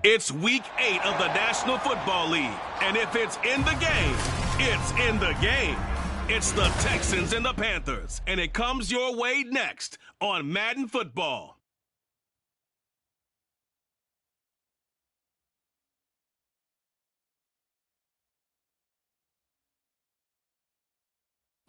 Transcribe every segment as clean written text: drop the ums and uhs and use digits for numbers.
It's week 8 of the National Football League, and if it's in the game, it's in the game. It's the Texans and the Panthers, and it comes your way next on Madden Football.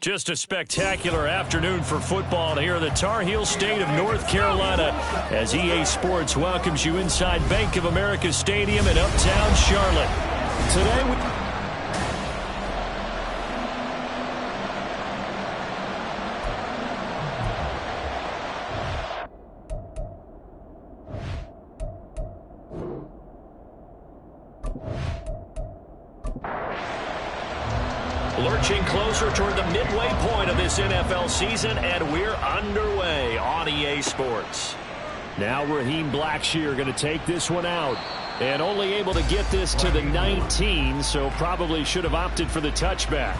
Just a spectacular afternoon for football here in the Tar Heel state of North Carolina as EA Sports welcomes you inside Bank of America Stadium in Uptown Charlotte. Today we... Lurching closer toward the midway point of this NFL season, and we're underway on EA Sports. Now Raheem Blackshear going to take this one out, and only able to get this to the 19, so probably should have opted for the touchback.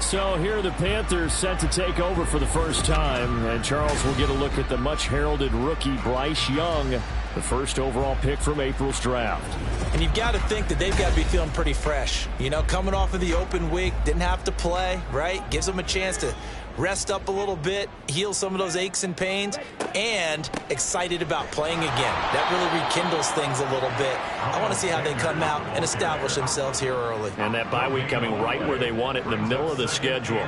So here are the Panthers set to take over for the first time, and Charles will get a look at the much-heralded rookie Bryce Young, the first overall pick from April's draft. And you've got to think that they've got to be feeling pretty fresh. You know, coming off of the open week, didn't have to play, right? Gives them a chance to rest up a little bit, heal some of those aches and pains, and excited about playing again. That really rekindles things a little bit. I want to see how they come out and establish themselves here early. And that bye week coming right where they want it, in the middle of the schedule.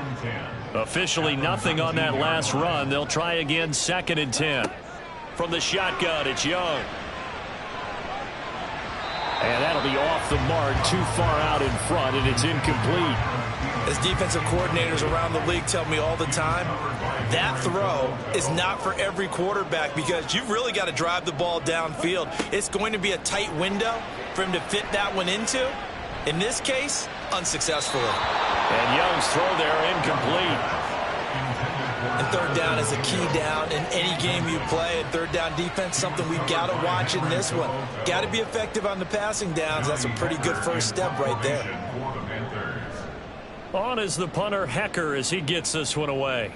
Officially nothing on that last run. They'll try again, 2nd and 10. From the shotgun, it's Young. And that'll be off the mark, too far out in front, and it's incomplete. As defensive coordinators around the league tell me all the time, that throw is not for every quarterback because you've really got to drive the ball downfield. It's going to be a tight window for him to fit that one into. In this case, unsuccessfully. And Young's throw there incomplete. And third down is a key down in any game you play. And third down defense, something we've got to watch in this one. Got to be effective on the passing downs. That's a pretty good first step right there. On is the punter Hecker as he gets this one away.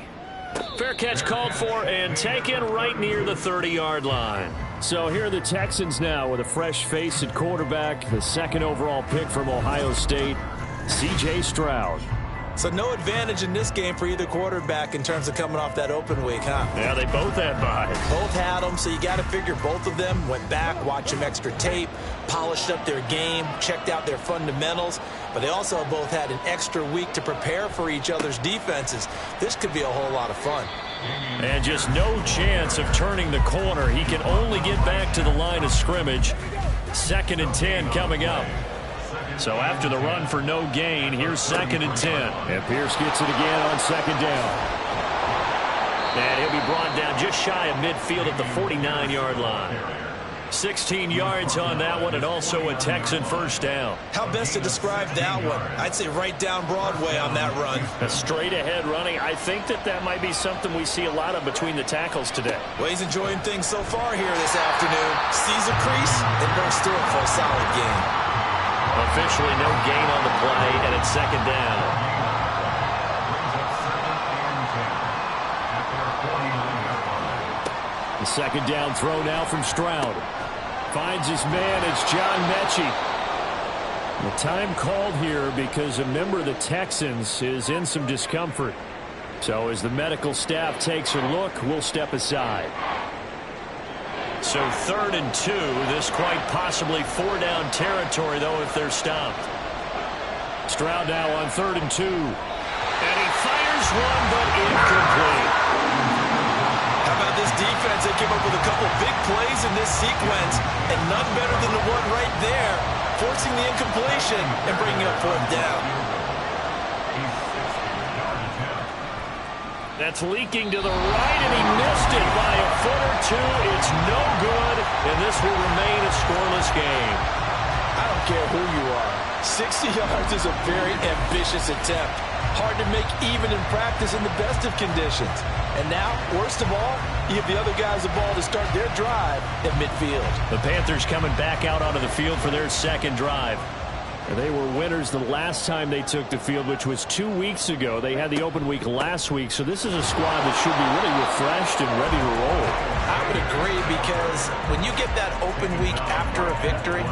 Fair catch called for and taken right near the 30-yard line. So here are the Texans now with a fresh face at quarterback, the 2nd overall pick from Ohio State, C.J. Stroud. So no advantage in this game for either quarterback in terms of coming off that open week, huh? Yeah, they both had buys. Both had them, so you got to figure both of them went back, watched some extra tape, polished up their game, checked out their fundamentals, but they also both had an extra week to prepare for each other's defenses. This could be a whole lot of fun. And just no chance of turning the corner. He can only get back to the line of scrimmage. 2nd and 10 coming up. So after the run for no gain, here's 2nd and 10. And Pierce gets it again on 2nd down. And he'll be brought down just shy of midfield at the 49-yard line. 16 yards on that one, and also a Texan first down. How best to describe that one? I'd say right down Broadway on that run. A straight-ahead running. I think that might be something we see a lot of between the tackles today. Well, he's enjoying things so far here this afternoon. Sees a crease and bursts through it for a solid game. Officially no gain on the play, and it's 2nd down. The 2nd down throw now from Stroud. Finds his man, it's John Mechie. The time called here because a member of the Texans is in some discomfort. So as the medical staff takes a look, we'll step aside. So 3rd and 2, this quite possibly 4-down territory, though, if they're stopped. Stroud now on 3rd and 2. And he fires one, but incomplete. How about this defense? They came up with a couple big plays in this sequence, and none better than the one right there, forcing the incompletion and bringing up 4th down. That's leaking to the right, and he missed it by a foot or two. It's no good, and this will remain a scoreless game. I don't care who you are. 60 yards is a very ambitious attempt. Hard to make even in practice in the best of conditions. And now, worst of all, you give the other guys the ball to start their drive at midfield. The Panthers coming back out onto the field for their 2nd drive. They were winners the last time they took the field, which was 2 weeks ago. They had the open week last week, so this is a squad that should be really refreshed and ready to roll. I would agree, because when you get that open week after a victory,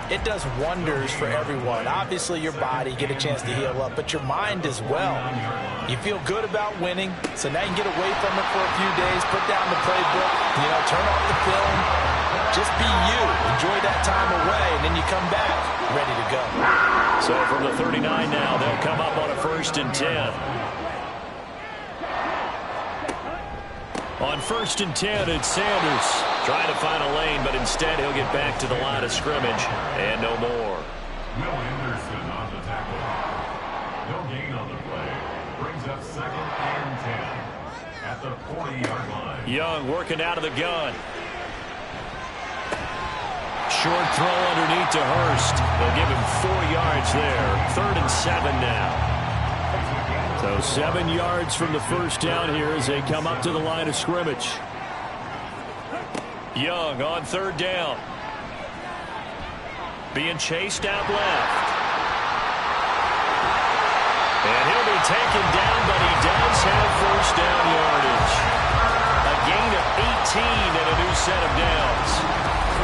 it does wonders for everyone. Obviously, your body, get a chance to heal up, but your mind as well. You feel good about winning, so now you can get away from it for a few days, put down the playbook, turn off the film, just be you. Enjoy that time away, and then you come back ready to go. So from the 39 now, they'll come up on a 1st and 10. On 1st and 10, it's Sanders trying to find a lane, but instead he'll get back to the line of scrimmage and no more. Will Anderson on the tackle. No gain on the play. Brings up 2nd and 10 at the 40-yard line. Young working out of the gun. Short throw underneath to Hurst. They'll give him 4 yards there. 3rd and 7 now. So 7 yards from the first down here as they come up to the line of scrimmage. Young on 3rd down. Being chased out left. And he'll be taken down, but he does have first down yardage. A gain of 18 and a new set of downs.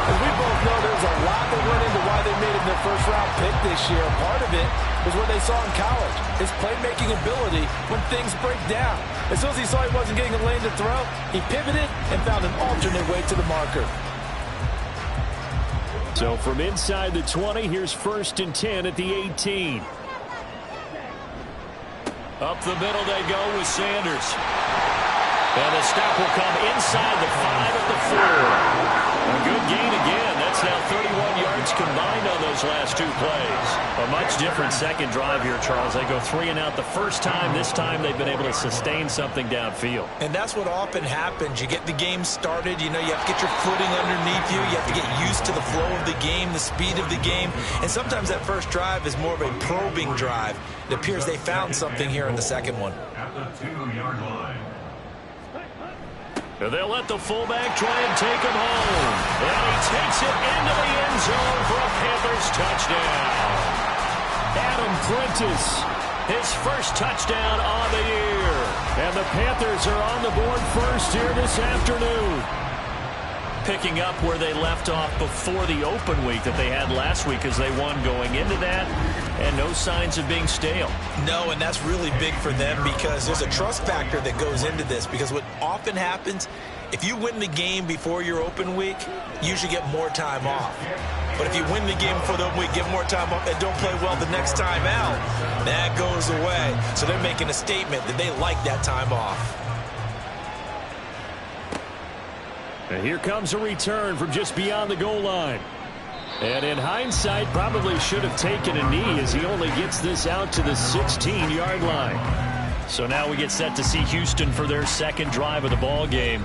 As we both know, there's a lot that went into why they made him their first-round pick this year. Part of it was what they saw in college, his playmaking ability when things break down. As soon as he saw he wasn't getting a lane to throw, he pivoted and found an alternate way to the marker. So from inside the 20, here's 1st and 10 at the 18. Up the middle they go with Sanders. And the stop will come inside the 5 at the 4. A good gain again. That's now 31 yards combined on those last 2 plays. A much different second drive here, Charles. They go 3 and out the first time. This time they've been able to sustain something downfield. And that's what often happens. You get the game started. You have to get your footing underneath you. You have to get used to the flow of the game, the speed of the game. And sometimes that first drive is more of a probing drive. It appears they found something here in the second one. At the 2-yard line. They'll let the fullback try and take him home. And he takes it into the end zone for a Panthers touchdown. Adam Prentice, his first touchdown on the year. And the Panthers are on the board first here this afternoon. Picking up where they left off before the open week that they had last week, as they won going into that, and no signs of being stale. No, and that's really big for them, because there's a trust factor that goes into this, because what often happens, if you win the game before your open week, you usually get more time off. But if you win the game before the open week, get more time off, and don't play well the next time out, that goes away. So they're making a statement that they like that time off. And here comes a return from just beyond the goal line. And in hindsight, probably should have taken a knee, as he only gets this out to the 16-yard line. So now we get set to see Houston for their second drive of the ball game.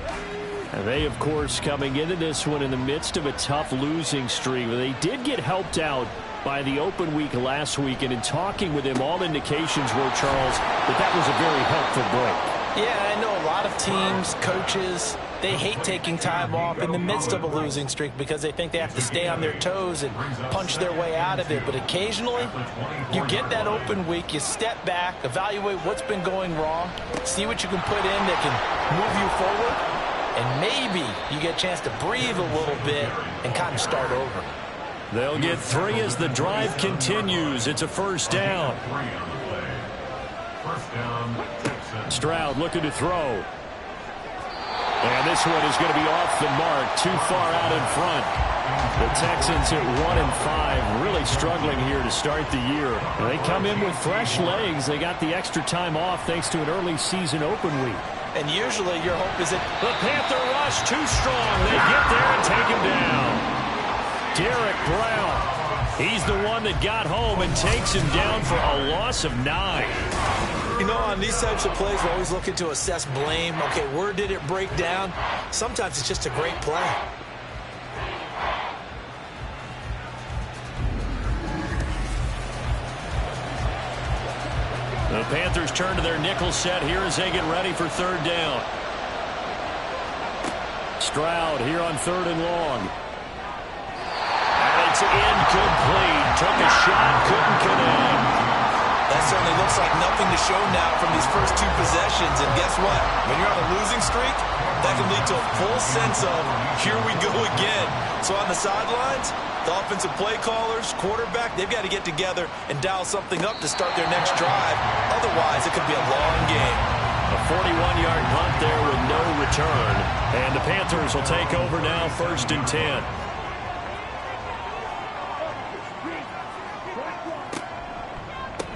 And they, of course, coming into this one in the midst of a tough losing streak. They did get helped out by the open week last week, and in talking with him, all indications were, Charles, that was a very helpful break. Yeah, I know a lot of teams, coaches, they hate taking time off in the midst of a losing streak because they think they have to stay on their toes and punch their way out of it. But occasionally, you get that open week, you step back, evaluate what's been going wrong, see what you can put in that can move you forward, and maybe you get a chance to breathe a little bit and kind of start over. They'll get 3 as the drive continues. It's a first down. Stroud looking to throw. And this one is going to be off the mark, too far out in front. The Texans at 1-5, really struggling here to start the year. They come in with fresh legs. They got the extra time off thanks to an early season open week. And usually your hope is that the Panther rush too strong. They get there and take him down. Derek Brown, he's the one that got home and takes him down for a loss of 9. You know, on these types of plays, we're always looking to assess blame. Okay, where did it break down? Sometimes it's just a great play. The Panthers turn to their nickel set here as they get ready for third down. Stroud here on 3rd and long. And they It's incomplete. Took a shot, couldn't connect. That certainly looks like nothing to show now from these first two possessions. And guess what? When you're on a losing streak, that can lead to a full sense of, here we go again. So on the sidelines, the offensive play callers, quarterback, they've got to get together and dial something up to start their next drive. Otherwise, it could be a long game. A 41-yard punt there with no return. And the Panthers will take over now, 1st and 10.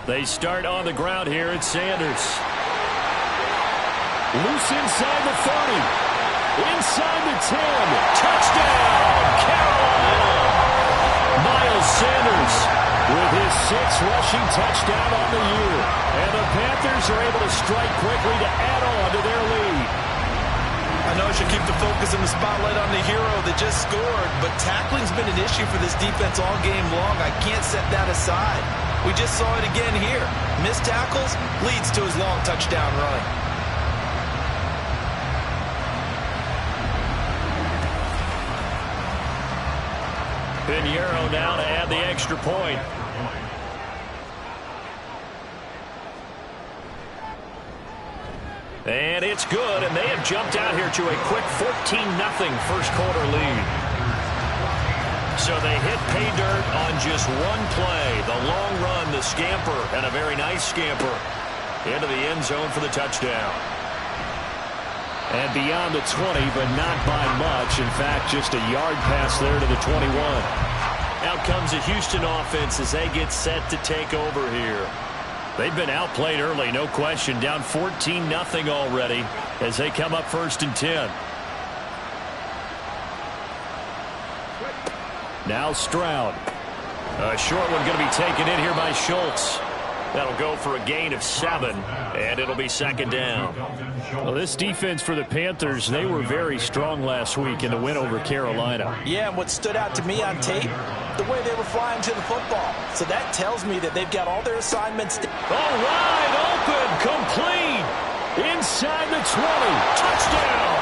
They start on the ground here at Sanders. Loose inside the 30. Inside the 10. Touchdown, Carolina! Miles Sanders with his 6th rushing touchdown on the year. And the Panthers are able to strike quickly to add on to their lead. I know I should keep the focus and the spotlight on the hero that just scored, but tackling's been an issue for this defense all game long. I can't set that aside. We just saw it again here. Missed tackles leads to his long touchdown run. Pinheiro now to add the extra point. And it's good, and they have jumped out here to a quick 14-0 first quarter lead. So they hit pay dirt on just one play. The long run, the scamper, and a very nice scamper into the end zone for the touchdown. And beyond the 20, but not by much. In fact, just a yard pass there to the 21. Out comes the Houston offense as they get set to take over here. They've been outplayed early, no question. Down 14-0 already as they come up 1st and 10. Now Stroud. A short one going to be taken in here by Schultz. That'll go for a gain of 7, and it'll be 2nd down. Well, this defense for the Panthers, they were very strong last week in the win over Carolina. Yeah, and what stood out to me on tape, the way they were flying to the football. So that tells me that they've got all their assignments. All right, open, complete. Inside the 20. Touchdown.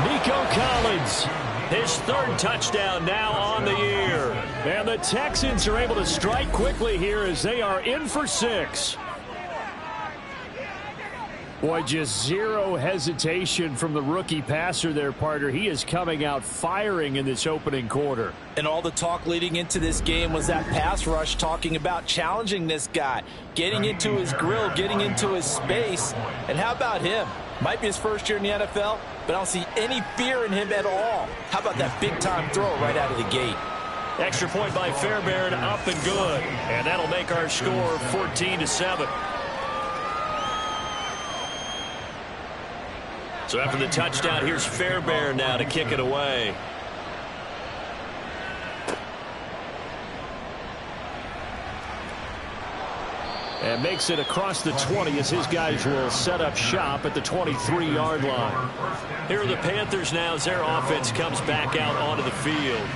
Nico Collins. His 3rd touchdown now on the year. And the Texans are able to strike quickly here as they are in for 6. Boy, just zero hesitation from the rookie passer there, partner. He is coming out firing in this opening quarter. And all the talk leading into this game was that pass rush talking about challenging this guy, getting into his grill, getting into his space. And how about him? Might be his first year in the NFL, but I don't see any fear in him at all. How about that big-time throw right out of the gate? Extra point by Fairbairn, up and good. And that'll make our score 14-7. So after the touchdown, here's Fairbairn now to kick it away. And makes it across the 20 as his guys will set up shop at the 23-yard line. Here are the Panthers now as their offense comes back out onto the field.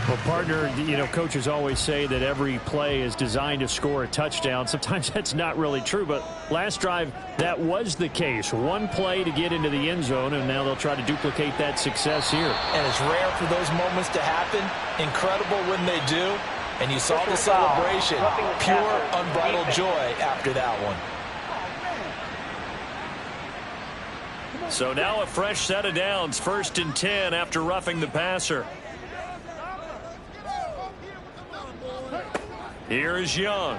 Well, partner, you know, coaches always say that every play is designed to score a touchdown. Sometimes that's not really true, but last drive, that was the case. One play to get into the end zone, and now they'll try to duplicate that success here. And it's rare for those moments to happen. Incredible when they do. And you saw the celebration. Pure, unbridled joy after that one. So now a fresh set of downs, 1st and 10 after roughing the passer. Here is Young.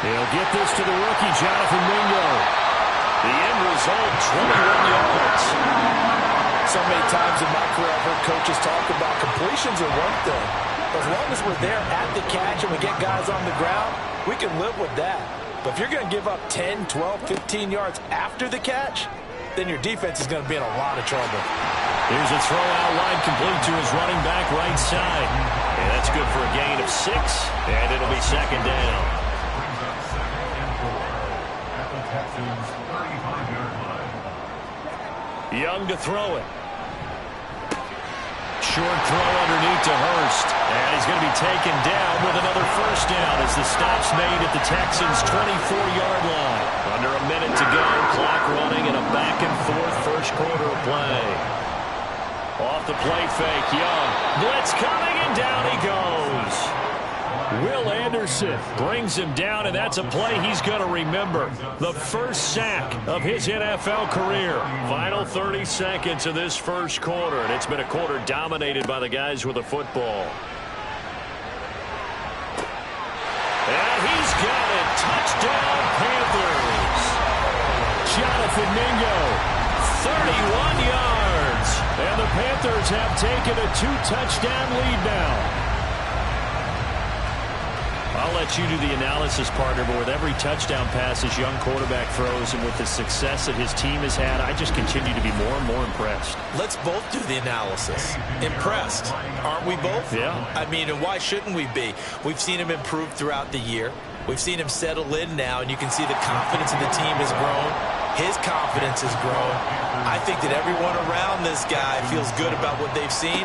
He'll get this to the rookie, Jonathan Mingo. The end result, 21 yards. So many times in my career I've heard coaches talk about completions are one thing. As long as we're there at the catch and we get guys on the ground, we can live with that. But if you're going to give up 10, 12, 15 yards after the catch, then your defense is going to be in a lot of trouble. Here's a throw out wide complete to his running back right side. And that's good for a gain of 6, and it'll be 2nd down. Young to throw it. Short throw underneath to Hurst. And he's going to be taken down with another 1st down as the stop's made at the Texans' 24-yard line. Under a minute to go, clock running, and a back-and-forth first quarter of play. Off the play fake, Young. Blitz coming, and down he goes. Will Anderson brings him down, and that's a play he's going to remember. The first sack of his NFL career. Final 30 seconds of this first quarter, and it's been a quarter dominated by the guys with the football. And he's got it. Touchdown, Panthers. Jonathan Mingo, 31 yards. And the Panthers have taken a 2-touchdown lead now. I'll let you do the analysis, partner, but with every touchdown pass his young quarterback throws and with the success that his team has had, I just continue to be more and more impressed. Let's both do the analysis. Impressed. Aren't we both? Yeah. I mean, and why shouldn't we be? We've seen him improve throughout the year. We've seen him settle in now, and you can see the confidence in the team has grown. His confidence has grown. I think that everyone around this guy feels good about what they've seen.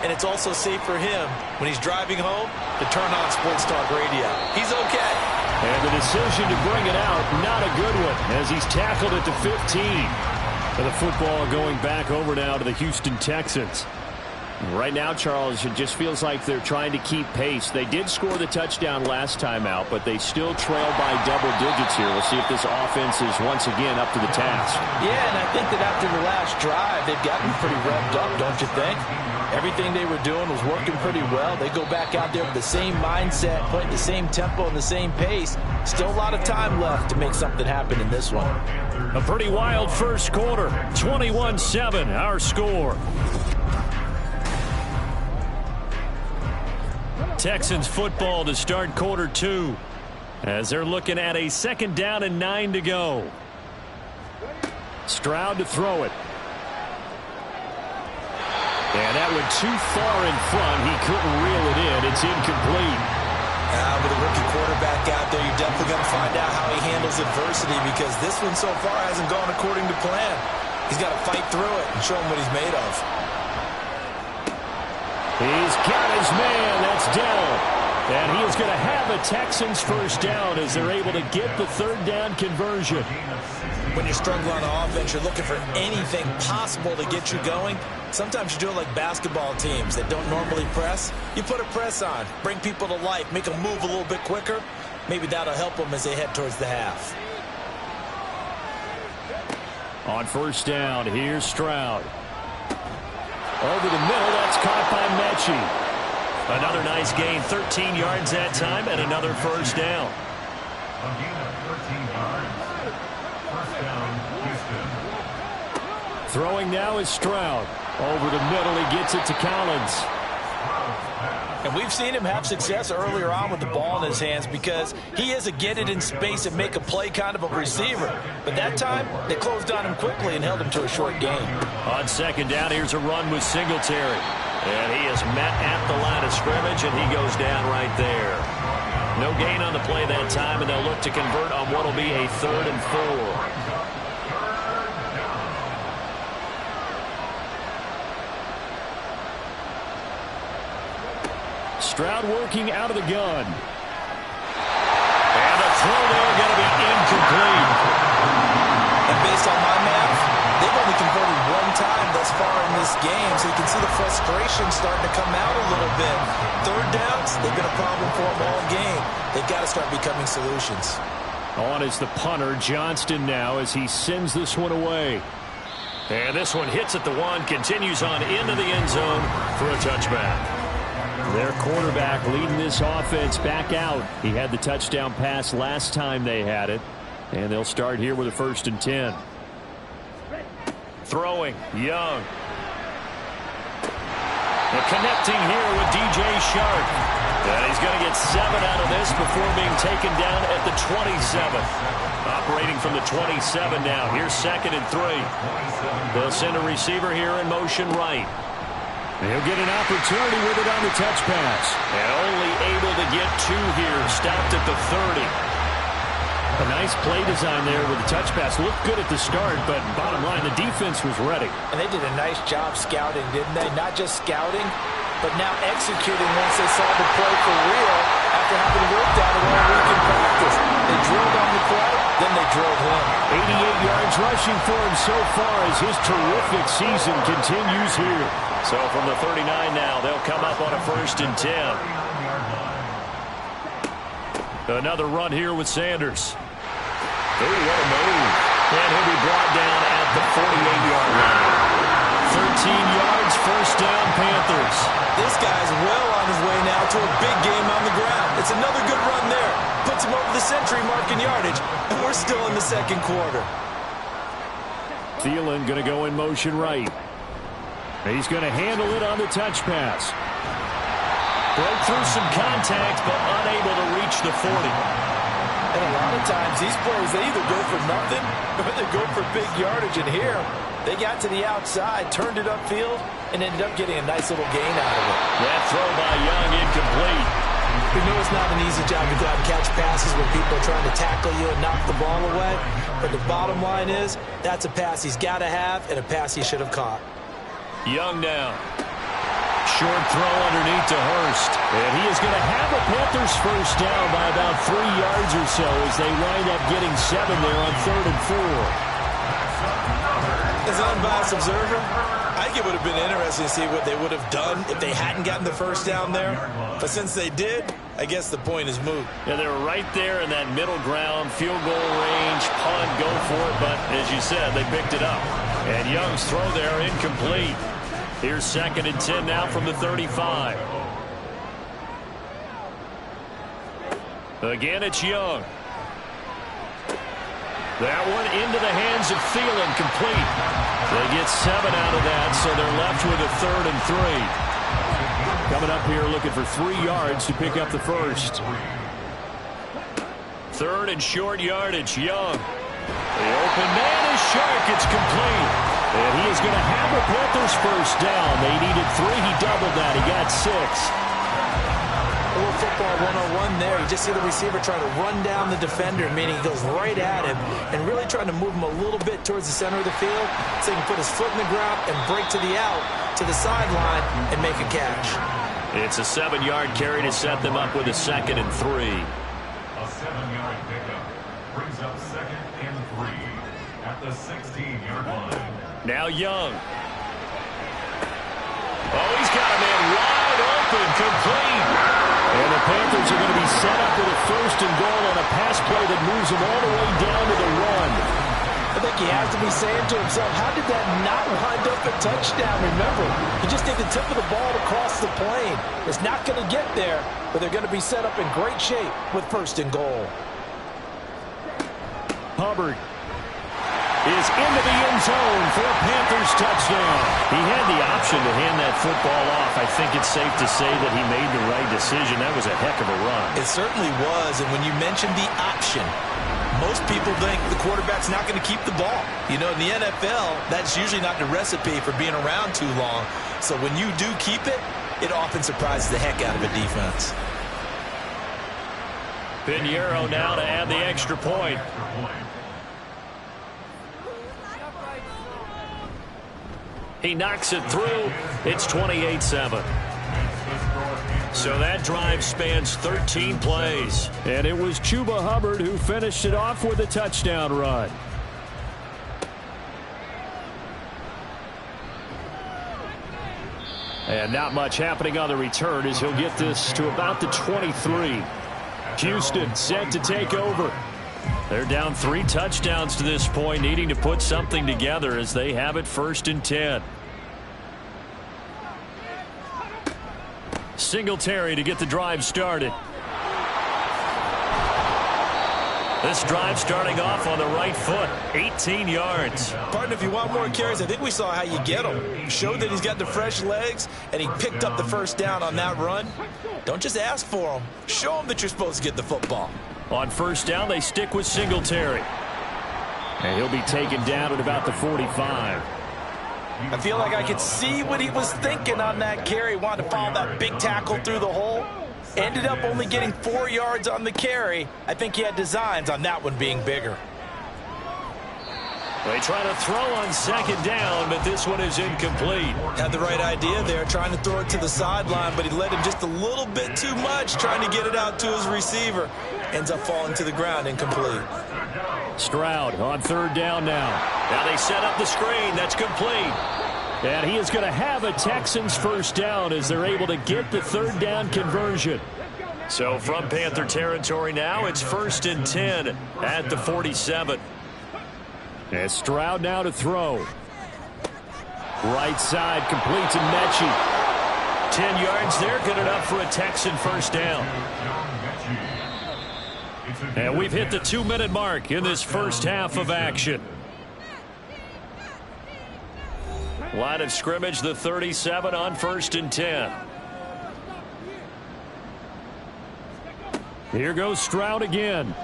And it's also safe for him, when he's driving home, to turn on Sports Talk Radio. He's okay. And the decision to bring it out, not a good one, as he's tackled at the 15. And the football going back over now to the Houston Texans. Right now, Charles, it just feels like they're trying to keep pace. They did score the touchdown last time out, but they still trail by double digits here. We'll see if this offense is once again up to the task. Yeah, and I think that after the last drive, they've gotten pretty revved up, don't you think? Everything they were doing was working pretty well. They go back out there with the same mindset, playing the same tempo and the same pace. Still a lot of time left to make something happen in this one. A pretty wild first quarter. 21-7, our score. Texans football to start quarter two, as they're looking at a 2nd down and 9 to go. Stroud to throw it. And that went too far in front. He couldn't reel it in. It's incomplete. With a rookie quarterback out there, you're definitely going to find out how he handles adversity, because this one so far hasn't gone according to plan. He's got to fight through it and show him what he's made of. He's got his man. That's down. And he is going to have a Texans first down as they're able to get the 3rd down conversion. When you're struggling on offense, you're looking for anything possible to get you going. Sometimes you do it like basketball teams that don't normally press. You put a press on, bring people to life, make them move a little bit quicker. Maybe that'll help them as they head towards the half. On first down, here's Stroud. Over the middle, that's caught by Mechie. Another nice gain, 13 yards that time, and another first down. A gain of 13 yards. First down, Houston. Throwing now is Stroud. Over the middle, he gets it to Collins. And we've seen him have success earlier on with the ball in his hands, because he is a get it in space and make a play kind of a receiver. But that time, they closed on him quickly and held him to a short gain. On 2nd down, here's a run with Singletary. And he is met at the line of scrimmage, and he goes down right there. No gain on the play that time, and they'll look to convert on what will be a 3rd and 4. Stroud working out of the gun. And the throw there going to be incomplete. And based on my math, they've only converted one time thus far in this game, so you can see the frustration starting to come out a little bit. 3rd downs, they've been a problem for them all game. They've got to start becoming solutions. On is the punter, Johnston, now, as he sends this one away. And this one hits at the 1, continues on into the end zone for a touchback. Their quarterback leading this offense back out. He had the touchdown pass last time they had it. And they'll start here with a 1st and 10. Throwing, Young. And connecting here with DJ Shark. And he's going to get 7 out of this before being taken down at the 27. Operating from the 27 now. Here's 2nd and 3. They'll send a receiver here in motion right. He'll get an opportunity with it on the touch pass. And only able to get 2 here. Stopped at the 30. A nice play design there with the touch pass. Looked good at the start, but bottom line, the defense was ready. And they did a nice job scouting, didn't they? Not just scouting, but now executing once they saw the play for real after having worked at it all week in practice. They drilled on the play, then they drilled him. 88 yards pushing for him so far as his terrific season continues here. So from the 39 now, they'll come up on a 1st and 10. Another run here with Sanders. Ooh, what a move. And he'll be brought down at the 48-yard line. 13 yards, 1st down, Panthers. This guy's well on his way now to a big game on the ground. It's another good run there. Puts him over the century mark in yardage, and we're still in the 2nd quarter. Thielen going to go in motion right. He's going to handle it on the touch pass. Broke through some contact, but unable to reach the 40. And a lot of times, these plays, they either go for nothing or they go for big yardage. And here, they got to the outside, turned it upfield, and ended up getting a nice little gain out of it. That throw by Young incomplete. We know it's not an easy job to go out and catch passes when people are trying to tackle you and knock the ball away. But the bottom line is, that's a pass he's got to have and a pass he should have caught. Young now. Short throw underneath to Hurst. And he is going to have a Panthers 1st down by about 3 yards or so as they wind up getting 7 there on 3rd and 4. As an unbiased observer, I think it would have been interesting to see what they would have done if they hadn't gotten the 1st down there. But since they did, I guess the point is moot. Yeah, they were right there in that middle ground, field goal range, punt, go for it. But as you said, they picked it up. And Young's throw there incomplete. Here's 2nd and 10 now from the 35. Again, it's Young. That one into the hands of Thielen, complete. They get 7 out of that, so they're left with a 3rd and 3. Coming up here looking for 3 yards to pick up the 1st. 3rd and short yardage, Young. The open man is Shark. It's complete. And he is going to have a Panthers 1st down. They needed 3. He doubled that. He got 6. A little football 101 there. You just see the receiver trying to run down the defender, meaning he goes right at him and really trying to move him a little bit towards the center of the field so he can put his foot in the ground and break to the out, to the sideline, and make a catch. It's a 7-yard carry to set them up with a 2nd and 3. A 7-yard pickup brings up 2nd and 3 at the 16-yard line. Now Young. Oh, he's got a man wide open, complete. And the Panthers are going to be set up with a 1st and goal on a pass play that moves them all the way down to the 1. I think he has to be saying to himself, how did that not wind up a touchdown? Remember, you just take the tip of the ball across the plane. It's not going to get there, but they're going to be set up in great shape with 1st and goal. Hubbard is into the end zone for a Panthers touchdown. He had the option to hand that football off. I think it's safe to say that he made the right decision. That was a heck of a run. It certainly was, and when you mentioned the option, most people think the quarterback's not going to keep the ball. You know, in the NFL, that's usually not the recipe for being around too long. So when you do keep it, it often surprises the heck out of a defense. Pinheiro now to add the extra point. He knocks it through. It's 28-7. So that drive spans 13 plays. And it was Chuba Hubbard who finished it off with a touchdown run. And not much happening on the return as he'll get this to about the 23. Houston set to take over. They're down 3 touchdowns to this point, needing to put something together as they have it 1st and 10. Singletary to get the drive started. This drive starting off on the right foot, 18 yards. Partner, if you want more carries, I think we saw how you get him. He showed that he's got the fresh legs, and he picked up the 1st down on that run. Don't just ask for him. Show him that you're supposed to get the football. On 1st down, they stick with Singletary. And he'll be taken down at about the 45. I feel like I could see what he was thinking on that carry. Wanted to follow that big tackle through the hole. Ended up only getting 4 yards on the carry. I think he had designs on that one being bigger. They try to throw on 2nd down, but this one is incomplete. Had the right idea there, trying to throw it to the sideline, but he led him just a little bit too much, trying to get it out to his receiver. Ends up falling to the ground, incomplete. Stroud on third down now. Now they set up the screen. That's complete. And he is going to have a Texans first down as they're able to get the third down conversion. So from Panther territory now, it's 1st and 10 at the 47. And Stroud now to throw. Right side, complete to Mechie. 10 yards there, good enough for a Texan first down. And we've hit the 2-minute mark in this first half of action. Line of scrimmage, the 37 on 1st and 10. Here goes Stroud again.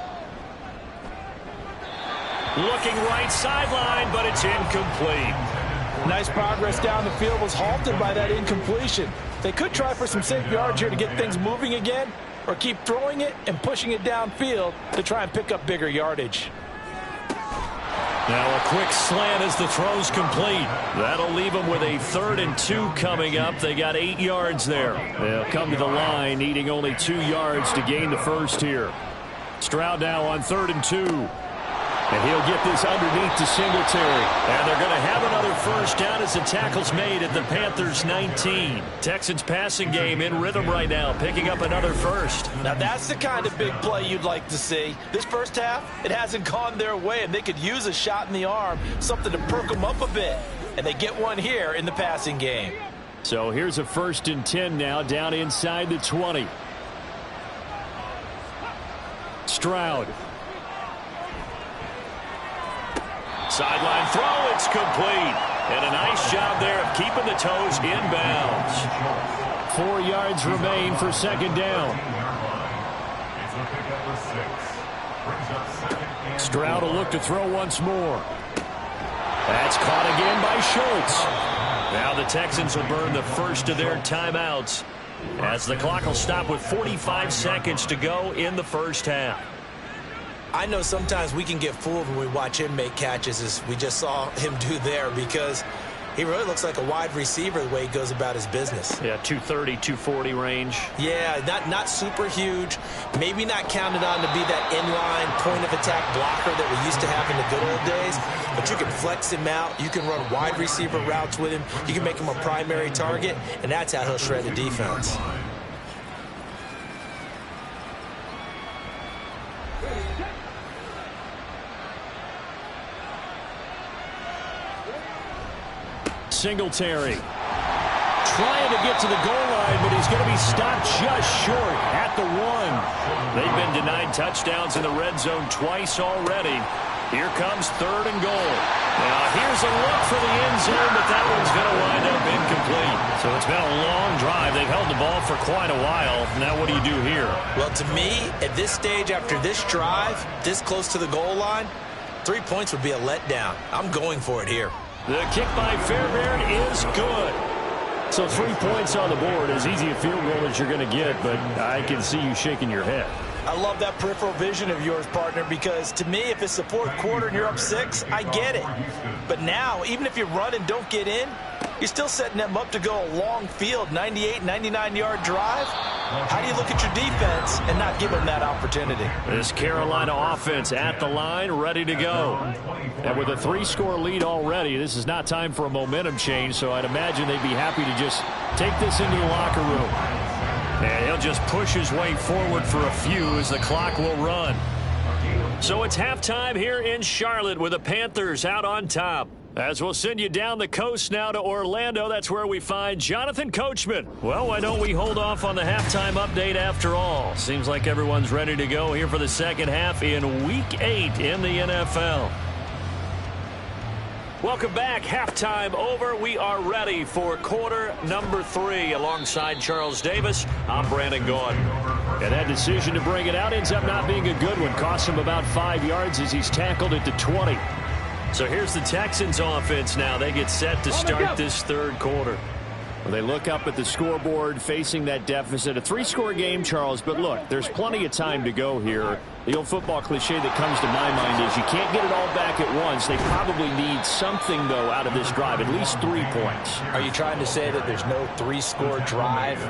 Looking right sideline, but it's incomplete. Nice progress down the field, was halted by that incompletion. They could try for some safe yards here to get things moving again, or keep throwing it and pushing it downfield to try and pick up bigger yardage. Now a quick slant as the throw's complete. That'll leave them with a 3rd and 2 coming up. They got 8 yards there. They'll come to the line needing only 2 yards to gain the first here. Stroud now on 3rd and 2. And he'll get this underneath to Singletary. And they're going to have another first down as the tackle's made at the Panthers' 19. Texans passing game in rhythm right now, picking up another first. Now that's the kind of big play you'd like to see. This first half, it hasn't gone their way, and they could use a shot in the arm, something to perk them up a bit. And they get one here in the passing game. So here's a 1st and 10 now, down inside the 20. Stroud. Sideline throw, it's complete. And a nice job there of keeping the toes inbounds. 4 yards remain for 2nd down. Stroud will look to throw once more. That's caught again by Schultz. Now the Texans will burn the first of their timeouts as the clock will stop with 45 seconds to go in the first half. I know sometimes we can get fooled when we watch him make catches, as we just saw him do there, because he really looks like a wide receiver the way he goes about his business. Yeah, 230, 240 range. Yeah, not super huge. Maybe not counted on to be that inline point-of-attack blocker that we used to have in the good old days, but you can flex him out. You can run wide receiver routes with him. You can make him a primary target, and that's how he'll shred the defense. Singletary trying to get to the goal line, but he's going to be stopped just short at the 1. They've been denied touchdowns in the red zone twice already. Here comes 3rd and goal. Now here's a look for the end zone, but that one's going to wind up incomplete. So it's been a long drive. They've held the ball for quite a while. Now what do you do here? Well, to me, at this stage, after this drive, this close to the goal line, 3 points would be a letdown. I'm going for it here. The kick by Fairbairn is good. So 3 points on the board, as easy a field goal as you're going to get, but I can see you shaking your head. I love that peripheral vision of yours, partner, because to me, if it's the 4th quarter and you're up 6, I get it. But now, even if you run and don't get in, you're still setting them up to go a long field, 98, 99-yard drive. How do you look at your defense and not give them that opportunity? This Carolina offense at the line, ready to go. And with a 3-score lead already, this is not time for a momentum change, so I'd imagine they'd be happy to just take this into the locker room. And he'll just push his way forward for a few as the clock will run. So it's halftime here in Charlotte with the Panthers out on top. As we'll send you down the coast now to Orlando, that's where we find Jonathan Coachman. Well, why don't we hold off on the halftime update after all? Seems like everyone's ready to go here for the second half in Week 8 in the NFL. Welcome back. Halftime over. We are ready for quarter number 3. Alongside Charles Davis, I'm Brandon Gaudin. And that decision to bring it out ends up not being a good one. Cost him about 5 yards as he's tackled at the 20. So here's the Texans offense now. They get set to start this third quarter. Well, they look up at the scoreboard facing that deficit. A 3-score game, Charles, but look, there's plenty of time to go here. The old football cliche that comes to my mind is you can't get it all back at once. They probably need something, though, out of this drive, at least 3 points. Are you trying to say that there's no 3-score drive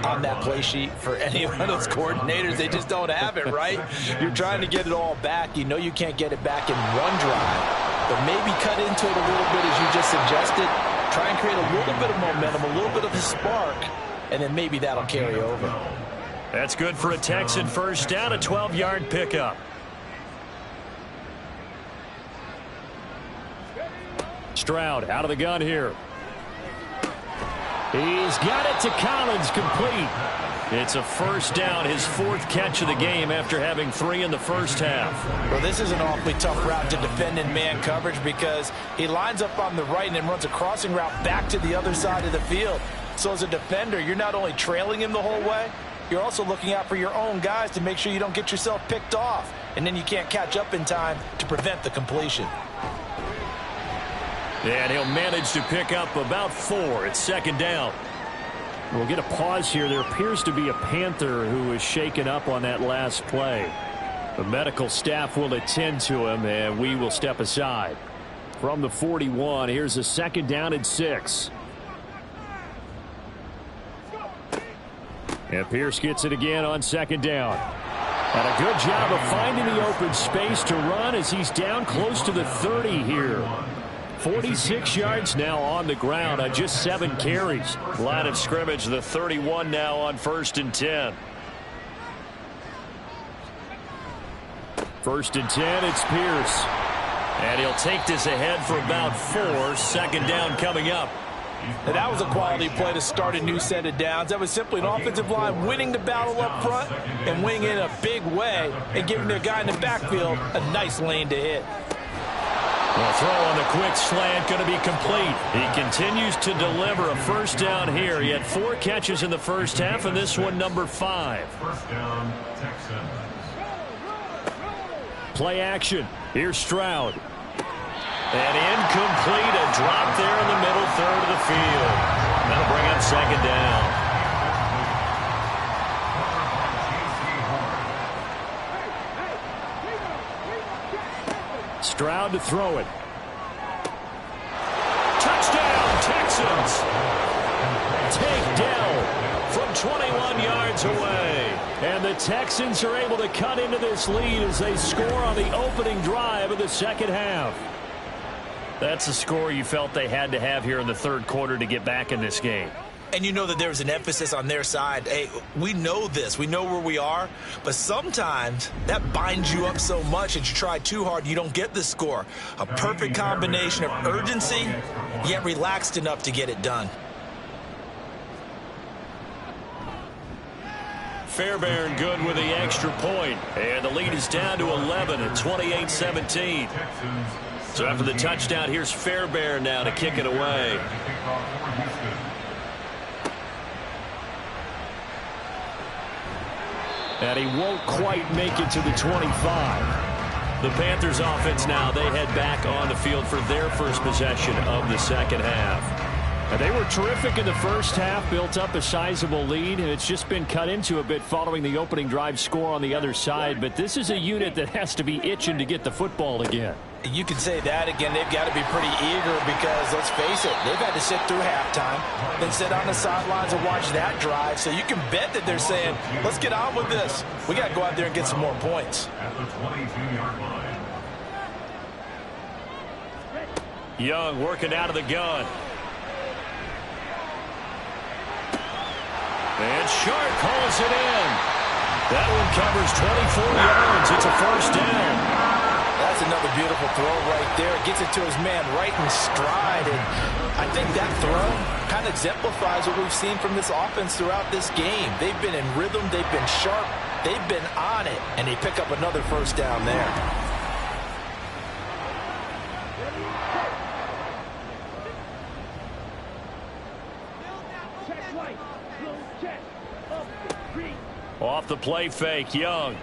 on that play sheet for any one of those coordinators? They just don't have it, right? You're trying to get it all back. You know you can't get it back in one drive, but maybe cut into it a little bit as you just suggested. Try and create a little bit of momentum, a little bit of a spark, and then maybe that'll carry over. That's good for a Texan first down, a 12-yard pickup. Stroud out of the gun here. He's got it to Collins, complete. It's a first down, his 4th catch of the game after having 3 in the first half. Well, this is an awfully tough route to defend in man coverage because he lines up on the right and then runs a crossing route back to the other side of the field. So as a defender, you're not only trailing him the whole way, you're also looking out for your own guys to make sure you don't get yourself picked off. And then you can't catch up in time to prevent the completion. And he'll manage to pick up about 4. It's 2nd down. We'll get a pause here. There appears to be a Panther who was shaken up on that last play. The medical staff will attend to him, and we will step aside. From the 41, here's a 2nd down and 6. And Pierce gets it again on 2nd down. And a good job of finding the open space to run as he's down close to the 30 here. 46 yards now on the ground on just 7 carries. Line of scrimmage, the 31 now on 1st and 10. 1st and 10, it's Pierce. And he'll take this ahead for about 4. 2nd down coming up. And that was a quality play to start a new set of downs. That was simply an offensive line winning the battle up front and winning in a big way and giving their guy in the backfield a nice lane to hit. The throw on the quick slant going to be complete. He continues to deliver a first down here. He had 4 catches in the first half, and this one number 5. First down, Texans. Play action. Here's Stroud. And incomplete, a drop there in the middle third of the field. That'll bring up 2nd down. Stroud to throw it. Touchdown, Texans. Take Dell from 21 yards away. And the Texans are able to cut into this lead as they score on the opening drive of the 2nd half. That's a score you felt they had to have here in the 3rd quarter to get back in this game. And you know that there's an emphasis on their side. Hey, we know this. We know where we are. But sometimes that binds you up so much that you try too hard, you don't get the score. A perfect combination of urgency, yet relaxed enough to get it done. Fairbairn good with the extra point. And the lead is down to 11 at 28-17. So after the touchdown, here's Fairbairn now to kick it away. And he won't quite make it to the 25. The Panthers offense now, they head back on the field for their first possession of the 2nd half. And they were terrific in the first half, built up a sizable lead, and it's just been cut into a bit following the opening drive score on the other side. But this is a unit that has to be itching to get the football again. You can say that again. They've got to be pretty eager because, let's face it, they've had to sit through halftime, then sit on the sidelines and watch that drive. So you can bet that they're saying, let's get on with this. We got to go out there and get some more points. At the 22-yard line. Young working out of the gun. And Sharp calls it in. That one covers 24 yards. It's a first down. That's another beautiful throw right there. It gets it to his man right in stride. And I think that throw kind of exemplifies what we've seen from this offense throughout this game. They've been in rhythm. They've been sharp. They've been on it. And they pick up another first down there. Off the play fake, Young.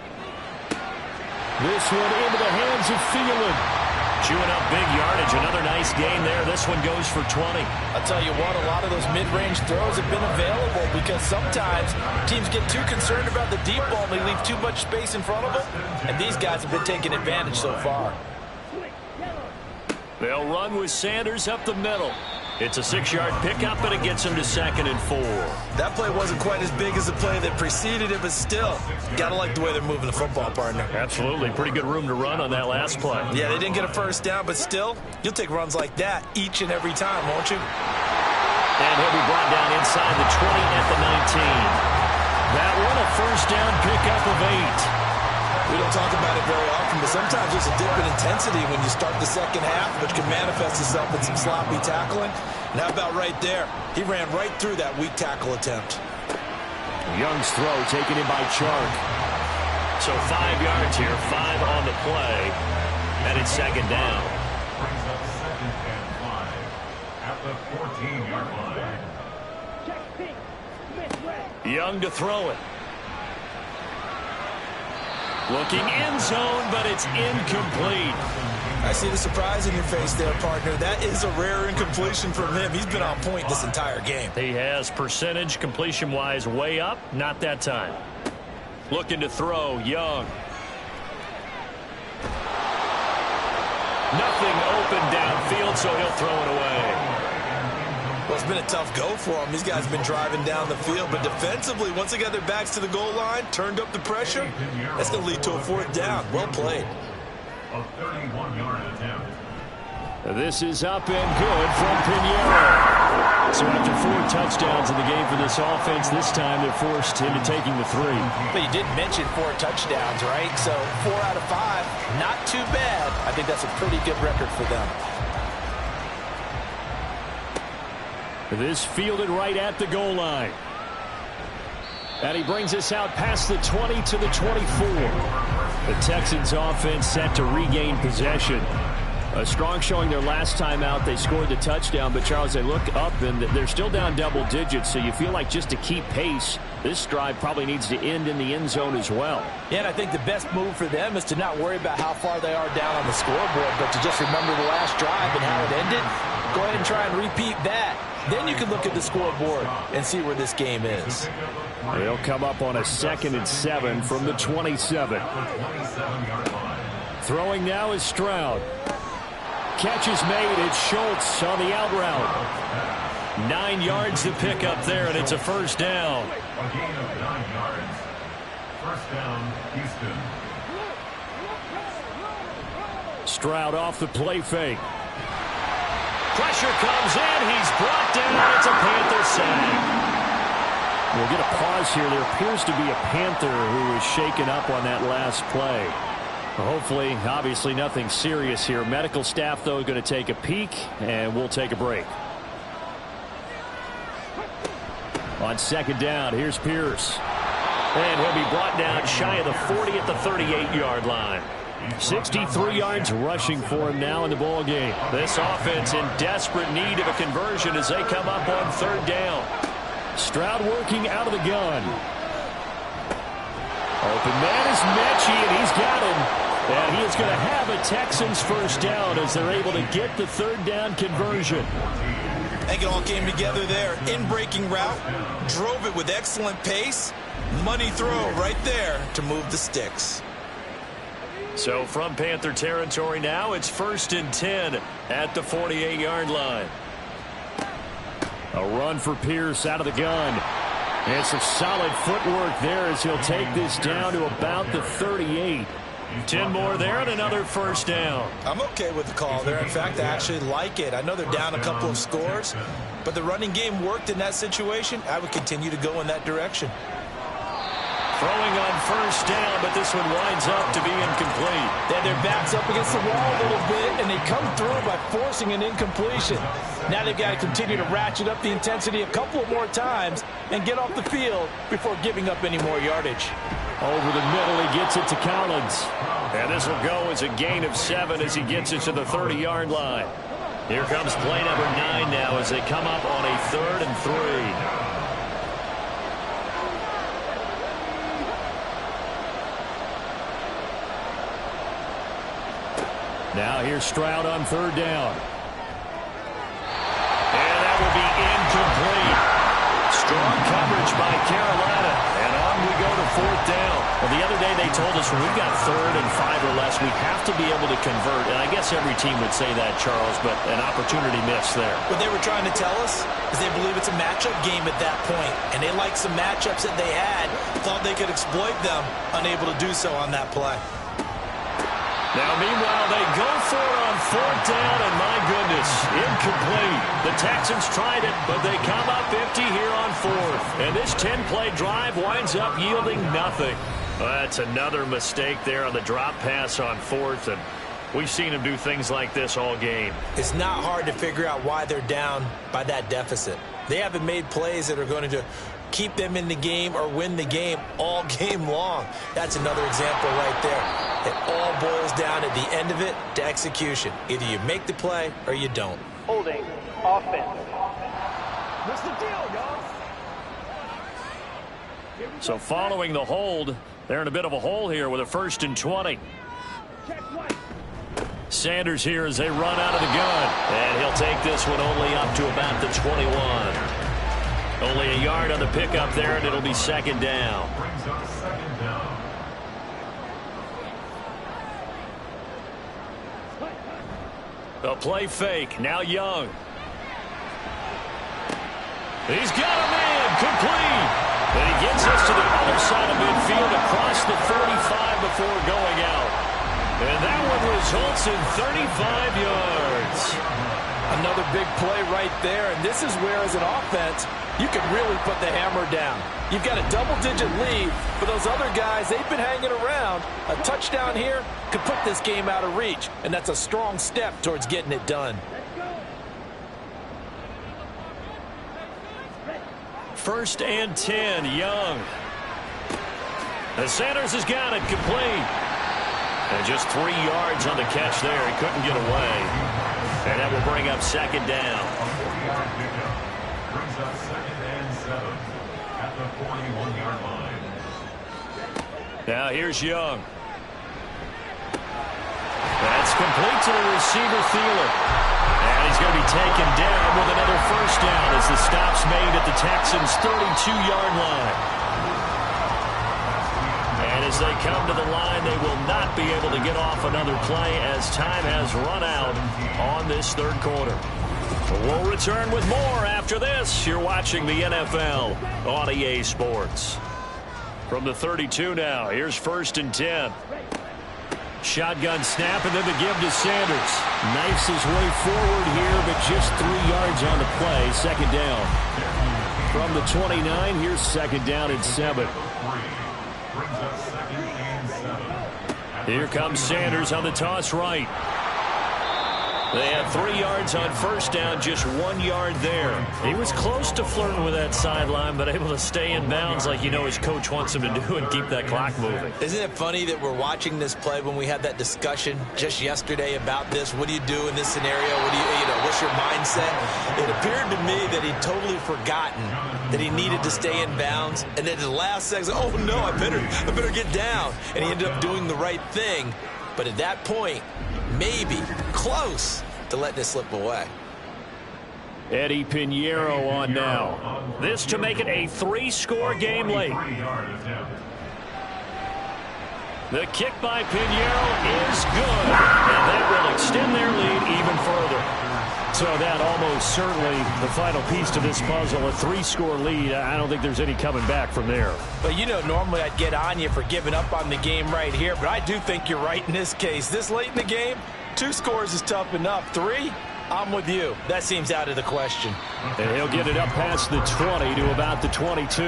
This one into the hands of Thielen. Chewing up big yardage. Another nice gain there. This one goes for 20. I'll tell you what, a lot of those mid-range throws have been available because sometimes teams get too concerned about the deep ball and they leave too much space in front of them. And these guys have been taking advantage so far. They'll run with Sanders up the middle. It's a 6-yard pickup, and it gets him to 2nd and 4. That play wasn't quite as big as the play that preceded it, but still, got to like the way they're moving the football, partner. Absolutely. Pretty good room to run on that last play. Yeah, they didn't get a first down, but still, you'll take runs like that each and every time, won't you? And he'll be brought down inside the 20 at the 19. That one a first down pickup of 8. We don't talk about it very often, but sometimes there's a dip in intensity when you start the second half, which can manifest itself in some sloppy tackling. And how about right there? He ran right through that weak tackle attempt. Young's throw taken in by Chark. So 5 yards here, 5 on the play, and it's 2nd down. Brings up 2nd and 5 at the 14-yard line. Young to throw it. Looking end zone, but it's incomplete. I see the surprise in your face there, partner. That is a rare incompletion from him. He's been on point this entire game. He has percentage completion-wise way up. Not that time. Looking to throw, Young. Nothing open downfield, so he'll throw it away. Well, it's been a tough go for him. These guys have been driving down the field, but defensively, once they got their backs to the goal line, turned up the pressure, that's going to lead to a 4th down. Well played. A 31-yard attempt. This is up and good from Pinheiro. So after 4 touchdowns in the game for this offense, this time they're forced into taking the 3. But you did mention 4 touchdowns, right? So 4 out of 5, not too bad. I think that's a pretty good record for them. This fielded right at the goal line. And he brings us out past the 20 to the 24. The Texans offense set to regain possession. A strong showing their last time out. They scored the touchdown, but Charles, they look up and they're still down double digits, so you feel like just to keep pace, this drive probably needs to end in the end zone as well. Yeah, and I think the best move for them is to not worry about how far they are down on the scoreboard, but to just remember the last drive and how it ended. Go ahead and try and repeat that. Then you can look at the scoreboard and see where this game is. They'll come up on a 2nd and 7 from the 27. Throwing now is Stroud. Catch is made. It's Schultz on the out route. 9 yards to pick up there, and it's a first down. A gain of 9 yards. First down, Houston. Stroud off the play fake. Pressure comes in. He's brought down. It's a Panther sack. We'll get a pause here. There appears to be a Panther who was shaken up on that last play. Hopefully, obviously, nothing serious here. Medical staff, though, going to take a peek, and we'll take a break. On 2nd down, here's Pierce. And he'll be brought down shy of the 40 at the 38-yard line. 63 yards rushing for him now in the ball game. This offense in desperate need of a conversion as they come up on 3rd down. Stroud working out of the gun. Open man is Mechie, and he's got him. And he is going to have a Texans first down as they're able to get the 3rd down conversion. I think it all came together there. In-breaking route, drove it with excellent pace. Money throw right there to move the sticks. So from Panther territory now, it's 1st and 10 at the 48-yard line. A run for Pierce out of the gun. And some solid footwork there as he'll take this down to about the 38. 10 more there and another first down. I'm okay with the call there. In fact, I actually like it. I know they're down a couple of scores, but the running game worked in that situation. I would continue to go in that direction. Throwing on first down, but this one winds up to be incomplete. They had their backs up against the wall a little bit, and they come through by forcing an incompletion. Now they've got to continue to ratchet up the intensity a couple of more times and get off the field before giving up any more yardage. Over the middle, he gets it to Collins. And this will go as a gain of 7 as he gets it to the 30-yard line. Here comes play number 9 now as they come up on a 3rd and 3. Now here's Stroud on third down. And that will be incomplete. Strong coverage by Carolina. And on we go to fourth down. Well, the other day they told us when we've got 3rd and 5 or less, we have to be able to convert. And I guess every team would say that, Charles, but an opportunity missed there. What they were trying to tell us is they believe it's a matchup game at that point. And they liked some matchups that they had, thought they could exploit them, unable to do so on that play. Now, meanwhile, they go for it on fourth down, and my goodness, incomplete. The Texans tried it, but they come up empty here on fourth. And this 10-play drive winds up yielding nothing. Well, that's another mistake there on the drop pass on fourth, and we've seen them do things like this all game. It's not hard to figure out why they're down by that deficit. They haven't made plays that are going to keep them in the game or win the game all game long. That's another example right there. It all boils down at the end of it to execution. Either you make the play or you don't. Holding offense. What's the deal, y'all? So following the hold, they're in a bit of a hole here with a 1st and 20. Sanders here as they run out of the gun. And he'll take this one only up to about the 21. Only a yard on the pickup there, and it'll be 2nd down. Brings up 2nd down. A play fake. Now Young. He's got a man. Complete. And he gets us to the other side of midfield across the 45 before going out. And that one results in 35 yards. Another big play right there, and this is where, as an offense, you can really put the hammer down. You've got a double-digit lead. For those other guys, they've been hanging around. A touchdown here could put this game out of reach, and that's a strong step towards getting it done. 1st and 10, Young. And Sanders has got it complete. And just 3 yards on the catch there. He couldn't get away. And that will bring up 2nd down. A 40-yard pickup. Brings up 2nd and 7 at the 41-yard line. Now here's Young. That's complete to the receiver, Thielen. And he's going to be taken down with another 1st down as the stop's made at the Texans' 32-yard line. And as they come to the line, they will not be able to get off another play as time has run out on this 3rd quarter. We'll return with more after this. You're watching the NFL on EA Sports. From the 32 now, here's 1st and 10. Shotgun snap, and then the give to Sanders. Knifes his way forward here, but just 3 yards on the play. 2nd down. From the 29, here's 2nd down and 7. Here comes Sanders on the toss right. They had 3 yards on 1st down, just 1 yard there. He was close to flirting with that sideline, but able to stay in bounds like his coach wants him to do and keep that clock moving. Isn't it funny that we're watching this play when we had that discussion just yesterday about this? What do you do in this scenario? What do what's your mindset? It appeared to me that he'd totally forgotten that he needed to stay in bounds, and then at the last second, oh no, I better get down. And he ended up doing the right thing. But at that point, maybe close to letting it slip away. Eddie Pinheiro on now. This to make it a 3-score game late. The kick by Pinheiro is good. And that will extend their lead even further. So that almost certainly the final piece to this puzzle, a 3-score lead. I don't think there's any coming back from there. But normally I'd get on you for giving up on the game right here, but I do think you're right in this case. This late in the game, 2 scores is tough enough. 3, I'm with you. That seems out of the question. And he'll get it up past the 20 to about the 22.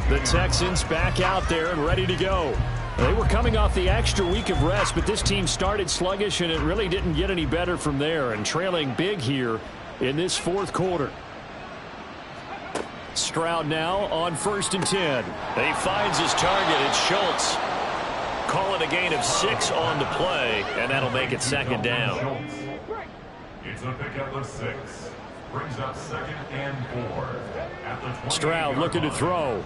The Texans back out there and ready to go. They were coming off the extra week of rest, but this team started sluggish, and it really didn't get any better from there, and trailing big here in this 4th quarter. Stroud now on 1st and 10. He finds his target. It's Schultz. Call it a gain of 6 on the play, and that'll make it 2nd down. It's a pickup of 6. Brings up 2nd and 4 at the 20. Stroud looking to throw.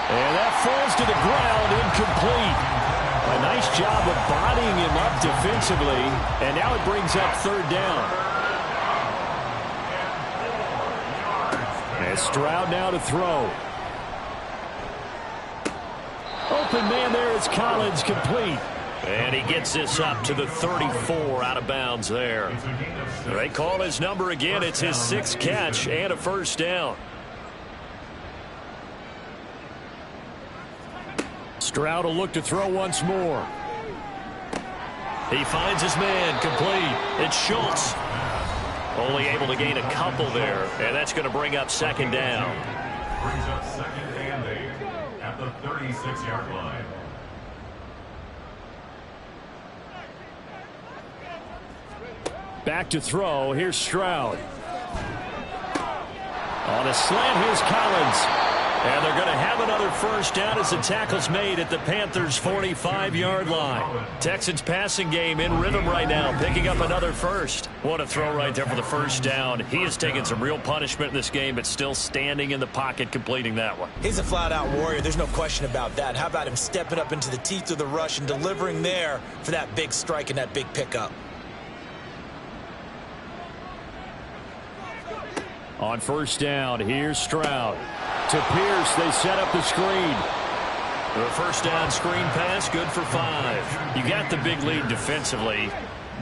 And that falls to the ground, incomplete. A nice job of bodying him up defensively, and now it brings up third down. And Stroud now to throw. Open man there is Collins, complete. And he gets this up to the 34, out of bounds there. They call his number again. It's his 6th catch and a first down. Stroud will look to throw once more. He finds his man, complete. It's Schultz. Only able to gain a couple there, and that's going to bring up second down. Brings up second and 8 at the 36-yard line. Back to throw. Here's Stroud. On a slant, here's Collins. And they're going to have another first down as the tackle's made at the Panthers' 45-yard line. Texans passing game in rhythm right now, picking up another first. What a throw right there for the first down. He has taken some real punishment in this game, but still standing in the pocket, completing that one. He's a flat-out warrior. There's no question about that. How about him stepping up into the teeth of the rush and delivering there for that big strike and that big pickup? On first down, here's Stroud. To Pierce, they set up the screen. The first down screen pass, good for 5. You got the big lead defensively.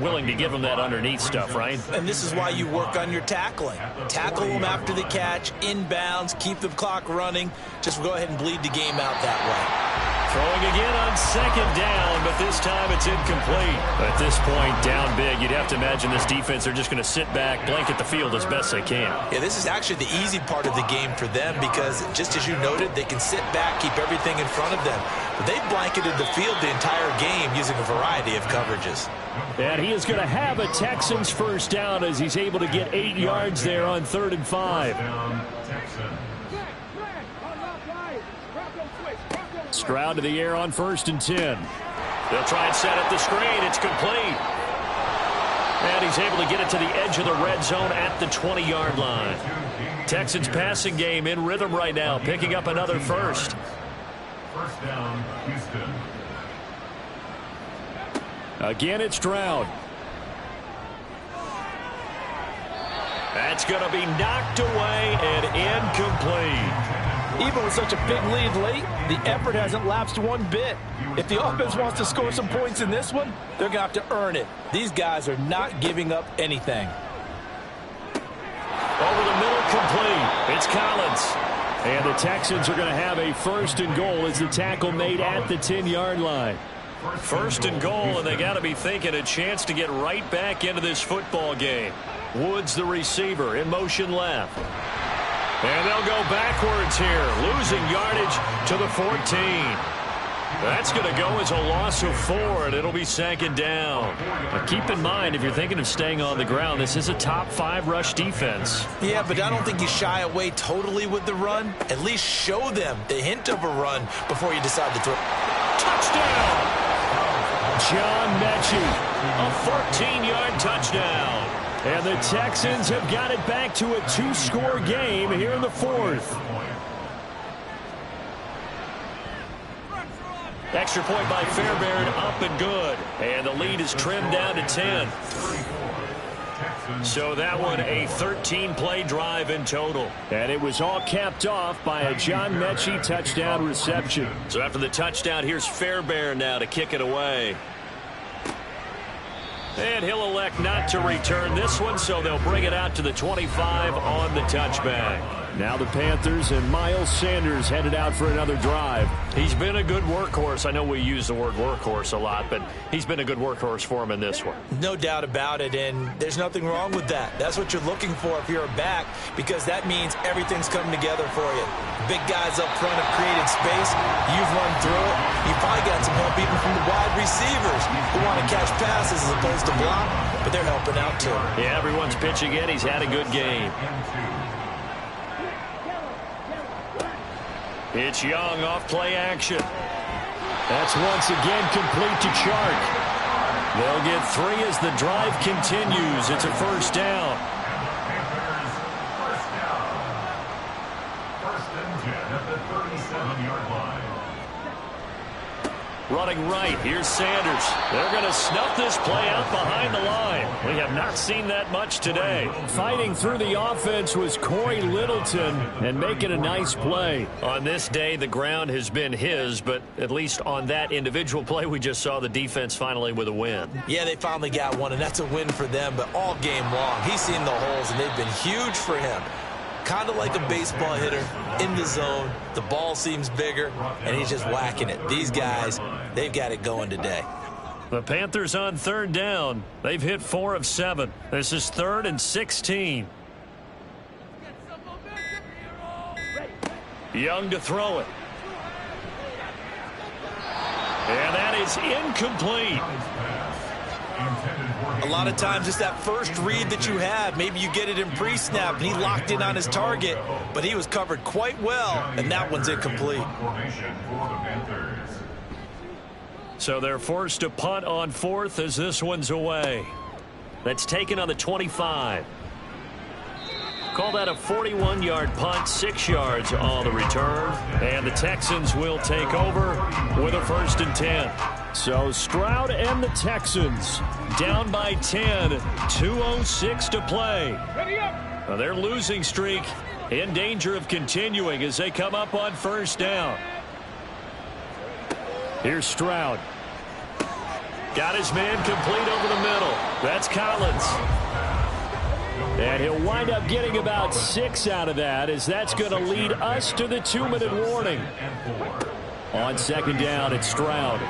Willing to give them that underneath stuff, right? And this is why you work on your tackling. Tackle them after the catch, inbounds, keep the clock running. Just go ahead and bleed the game out that way. Throwing again on second down, but this time it's incomplete. At this point, down big, you'd have to imagine this defense, they're just going to sit back, blanket the field as best they can. Yeah, this is actually the easy part of the game for them because, just as you noted, they can sit back, keep everything in front of them. But they've blanketed the field the entire game using a variety of coverages. And he is going to have a Texans first down as he's able to get 8 yards there on 3rd and 5. Stroud to the air on 1st and 10. They'll try and set up the screen. It's complete. And he's able to get it to the edge of the red zone at the 20-yard line. Texans passing game in rhythm right now, picking up another first. First down, Houston. Again, it's Stroud. That's going to be knocked away and incomplete. Even with such a big lead late, the effort hasn't lapsed one bit. If the offense wants to score some points in this one, they're going to have to earn it. These guys are not giving up anything. Over the middle, complete. It's Collins. And the Texans are going to have a 1st and goal as the tackle made at the 10-yard line. 1st and goal, and they got to be thinking a chance to get right back into this football game. Woods, the receiver, in motion left. And they'll go backwards here, losing yardage to the 14. That's going to go as a loss of 4, and it'll be 2nd down. But keep in mind, if you're thinking of staying on the ground, this is a top 5 rush defense. Yeah, but I don't think you shy away totally with the run. At least show them the hint of a run before you decide to throw. Touchdown! John Mechie, a 14-yard touchdown. And the Texans have got it back to a 2-score game here in the 4th. Extra point by Fairbairn, up and good. And the lead is trimmed down to 10. So that one a 13-play drive in total. And it was all capped off by a John Mechie touchdown reception. So after the touchdown, here's Fairbairn now to kick it away. And he'll elect not to return this one, so they'll bring it out to the 25 on the touchback. Now the Panthers and Miles Sanders headed out for another drive. He's been a good workhorse. I know we use the word workhorse a lot, but he's been a good workhorse for him in this one. No doubt about it, and there's nothing wrong with that. That's what you're looking for if you're a back, because that means everything's coming together for you. Big guys up front have created space. You've run through it. You've probably got some help even from the wide receivers who want to catch passes as opposed to block, but they're helping out too. Yeah, everyone's pitching in. He's had a good game. It's Young off play action. That's once again complete to Chark. They'll get 3 as the drive continues. It's a first down. Running right, here's Sanders. They're going to snuff this play out behind the line. We have not seen that much today. Fighting through the offense was Corey Littleton and making a nice play. On this day, the ground has been his, but at least on that individual play, we just saw the defense finally with a win. Yeah, they finally got one, and that's a win for them, but all game long, he's seen the holes, and they've been huge for him. Kind of like a baseball hitter in the zone. The ball seems bigger, and he's just whacking it. These guys, they've got it going today. The Panthers on third down. They've hit 4 of 7. This is 3rd and 16. Young to throw it. And that is incomplete. A lot of times it's that first read that you have. Maybe you get it in pre-snap, and he locked in on his target, but he was covered quite well, and that one's incomplete. So they're forced to punt on 4th as this one's away. That's taken on the 25. Call that a 41-yard punt, 6 yards on the return. And the Texans will take over with a 1st and 10. So Stroud and the Texans down by 10, 2:06 to play. Now their losing streak in danger of continuing as they come up on 1st down. Here's Stroud. Got his man complete over the middle. That's Collins. And he'll wind up getting about 6 out of that, as that's going to lead us to the 2-minute warning. On 2nd down, it's Stroud.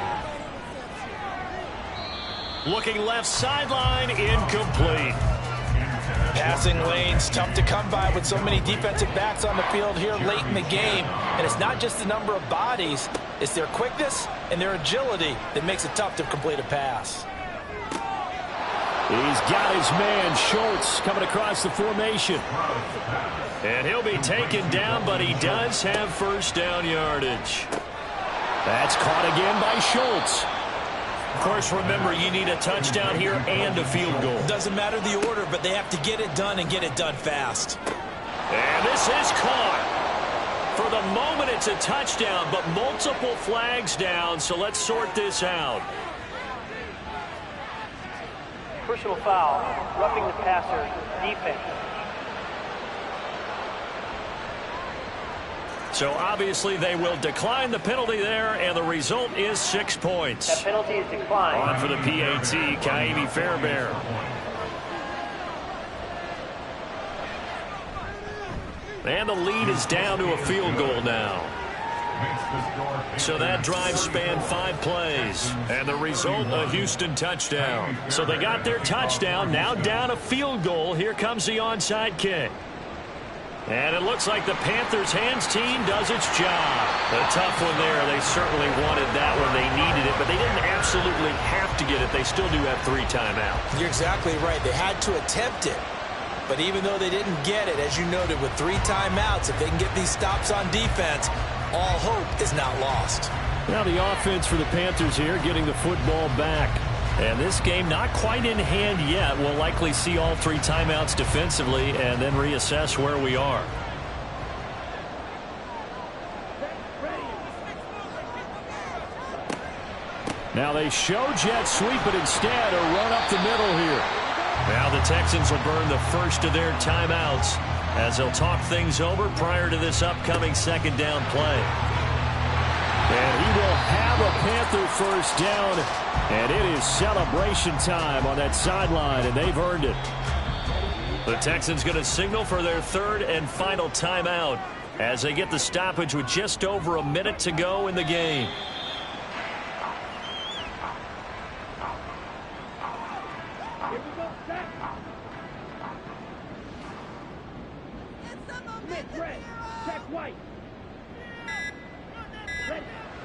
Looking left sideline, incomplete. Passing lanes, tough to come by with so many defensive backs on the field here late in the game. And it's not just the number of bodies, it's their quickness and their agility that makes it tough to complete a pass. He's got his man, Schultz, coming across the formation. And he'll be taken down, but he does have 1st down yardage. That's caught again by Schultz. Of course, remember, you need a touchdown here and a field goal. Doesn't matter the order, but they have to get it done and get it done fast. And this is caught. For the moment, it's a touchdown, but multiple flags down, so let's sort this out. Personal foul, roughing the passer, defense. So obviously they will decline the penalty there, and the result is 6 points. That penalty is declined. On for the PAT, Kaimi Fairbairn. And the lead is down to a field goal now. So that drive spanned 5 plays, and the result, a Houston touchdown. So they got their touchdown, now down a field goal. Here comes the onside kick. And it looks like the Panthers' hands team does its job. A tough one there. They certainly wanted that one. They needed it, but they didn't absolutely have to get it. They still do have 3 timeouts. You're exactly right. They had to attempt it. But even though they didn't get it, as you noted, with 3 timeouts, if they can get these stops on defense, all hope is not lost. Now the offense for the Panthers here, getting the football back. And this game not quite in hand yet. We'll likely see all 3 timeouts defensively and then reassess where we are. Now they show jet sweep, but instead a run up the middle here. Now the Texans will burn the first of their timeouts as they'll talk things over prior to this upcoming 2nd down play. And he will have a Panther 1st down, and it is celebration time on that sideline, and they've earned it. The Texans going to signal for their 3rd and final timeout as they get the stoppage with just over a minute to go in the game.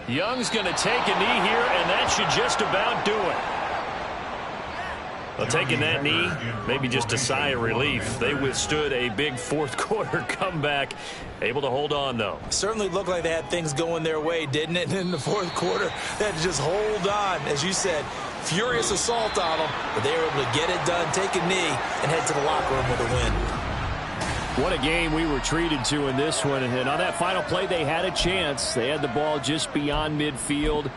Young's going to take a knee here, and that should just about do it. Well, taking that knee, maybe just a sigh of relief. They withstood a big 4th quarter comeback. Able to hold on, though. Certainly looked like they had things going their way, didn't it? And in the 4th quarter, they had to just hold on. As you said, furious assault on them, but they were able to get it done, take a knee, and head to the locker room with a win. What a game we were treated to in this one. And on that final play, they had a chance. They had the ball just beyond midfield.